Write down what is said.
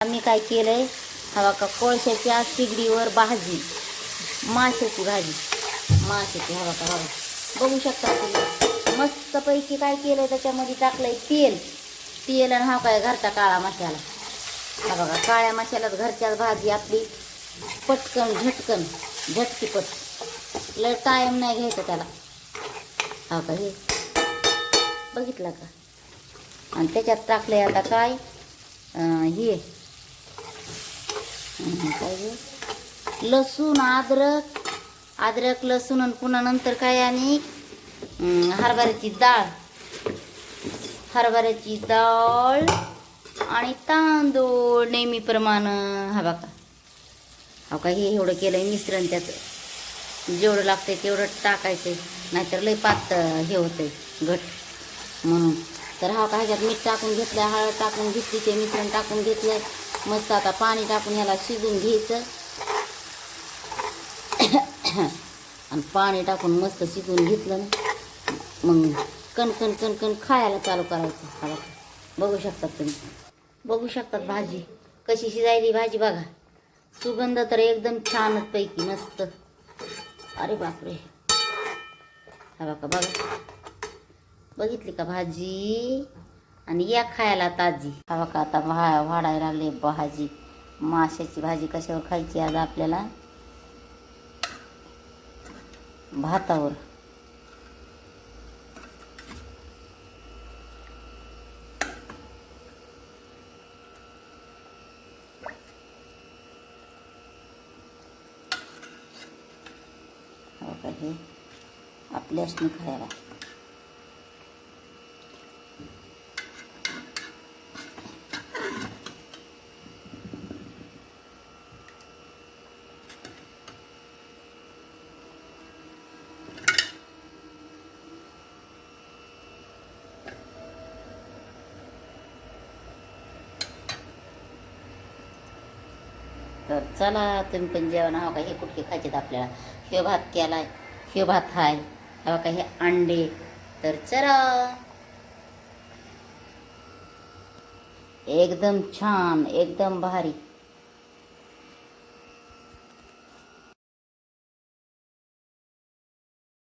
आम्ही काय केलंय, हवा का कोळशाच्या शिगडीवर भाजी, माशाची भाजी, माशाची हवा का हवा बघू शकता तुम्ही. मस्तपैकी काय केलंय, त्याच्यामध्ये टाकलंय तेल. तेल आणि हा काय घरचा काळा मसाला. हा बघा, काळ्या मसाल्यात घरच्याच भाजी आपली पटकन झटकन झटकीपट, लय टाइम नाही घ्यायचा त्याला. हा का हे बघितलं का. आणि त्याच्यात टाकलंय आता काय हे काय लसूण, अद्रक लसूण, आणि पुन्हा नंतर काय आणि हरभऱ्याची डाळ आणि तांदूळ नेहमीप्रमाणे. हा बघा, हो का हे एवढं केलंय मिश्रण. त्याचं जेवढं लागतंय तेवढं टाकायचंय, नाहीतर लय पातळ हे होतंय घट म्हणून. तर हा का ह्याच्यात मीठ टाकून घेतलं, हळद टाकून घेतली, ते मिश्रण टाकून घेतलं. मस्त आता पाणी टाकून ह्याला शिजून घ्यायचं. आणि पाणी टाकून मस्त शिजून घेतलं ना, मग कणकण कणकण खायला चालू करायचं. हा बघू शकतात तुम्ही, बघू शकतात भाजी कशी शिजायली. भाजी बघा, सुगंध तर एकदम छानच पैकी मस्त. अरे बापरे, हा बघा बघा, बघितली का भाजी. आणि या खायला ताजी. हा बघा आता वाढायला लागले भाजी. माशाची भाजी कशावर खायची आज आपल्याला? भातावर. हो का, हे आपल्यासनी खायला. तर चला तुम्ही पण जेवण. हा का हे कुठले खायचे आपल्याला. हे भात केलाय, हे भात हाय, हा का हे अंडे. तर चला, एकदम छान, एकदम भारी.